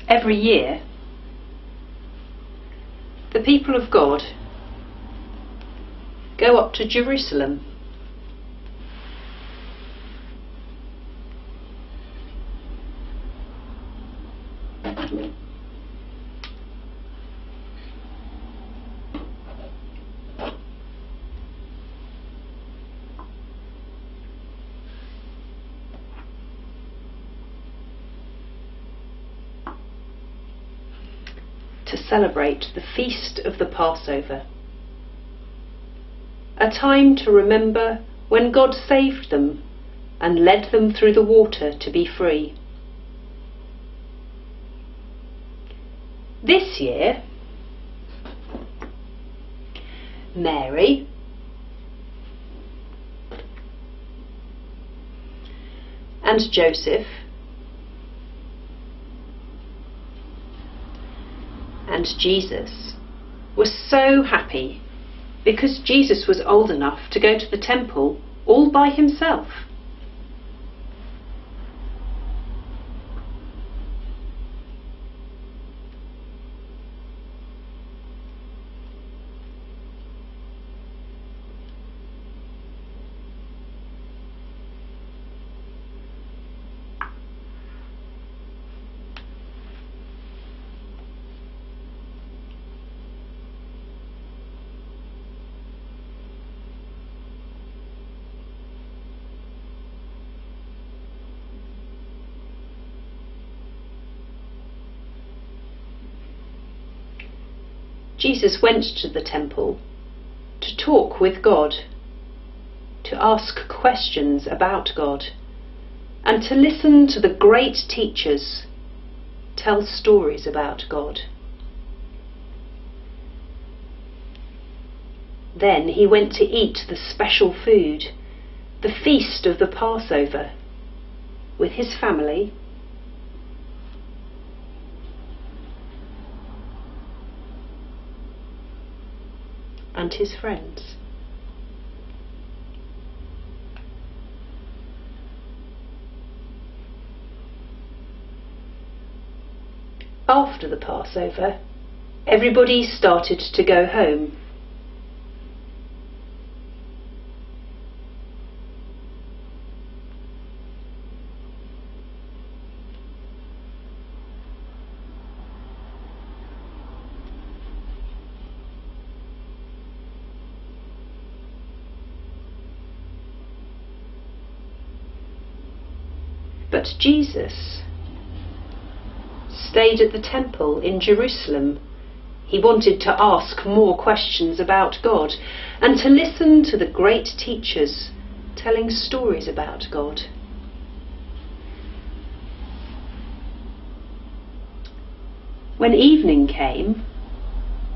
Every year, the people of God go up to Jerusalem. To celebrate the feast of the Passover, a time to remember when God saved them and led them through the water to be free. This year, Mary and Joseph and Jesus were so happy because Jesus was old enough to go to the temple all by himself. Jesus went to the temple to talk with God, to ask questions about God, and to listen to the great teachers tell stories about God. Then he went to eat the special food, the feast of the Passover, with his family and his friends. After the Passover, everybody started to go home. But Jesus stayed at the temple in Jerusalem. He wanted to ask more questions about God and to listen to the great teachers telling stories about God. When evening came,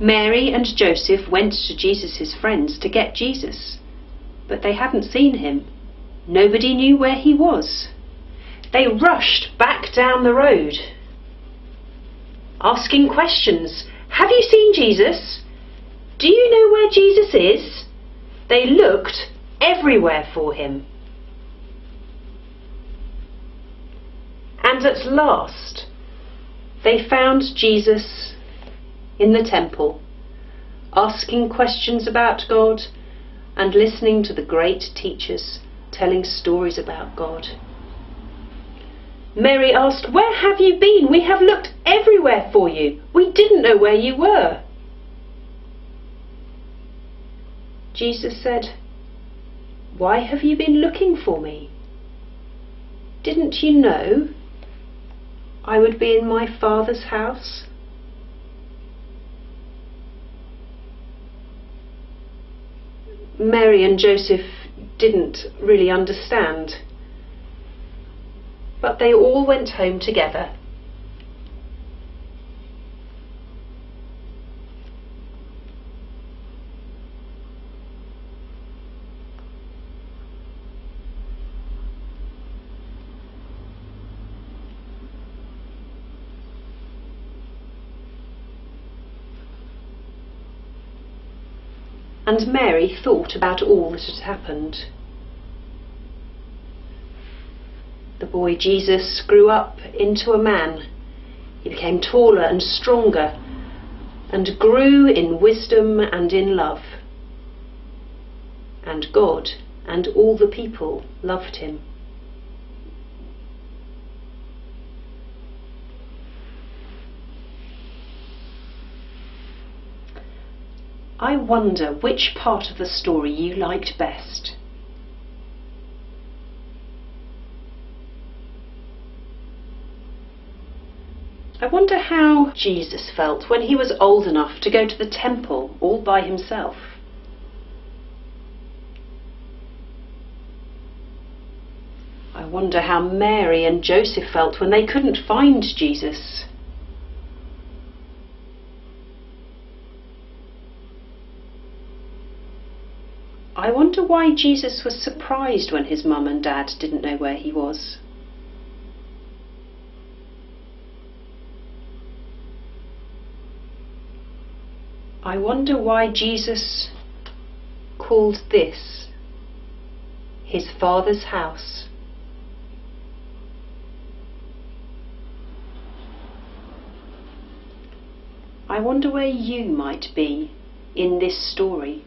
Mary and Joseph went to Jesus' friends to get Jesus, but they hadn't seen him. Nobody knew where he was. They rushed back down the road, asking questions. Have you seen Jesus? Do you know where Jesus is? They looked everywhere for him. And at last, they found Jesus in the temple, asking questions about God and listening to the great teachers telling stories about God. Mary asked, "Where have you been? We have looked everywhere for you. We didn't know where you were." Jesus said, "Why have you been looking for me? Didn't you know I would be in my Father's house?" Mary and Joseph didn't really understand, but they all went home together. And Mary thought about all that had happened. The boy Jesus grew up into a man. He became taller and stronger and grew in wisdom and in love. And God and all the people loved him. I wonder which part of the story you liked best. I wonder how Jesus felt when he was old enough to go to the temple all by himself. I wonder how Mary and Joseph felt when they couldn't find Jesus. I wonder why Jesus was surprised when his mum and dad didn't know where he was. I wonder why Jesus called this his Father's house. I wonder where you might be in this story.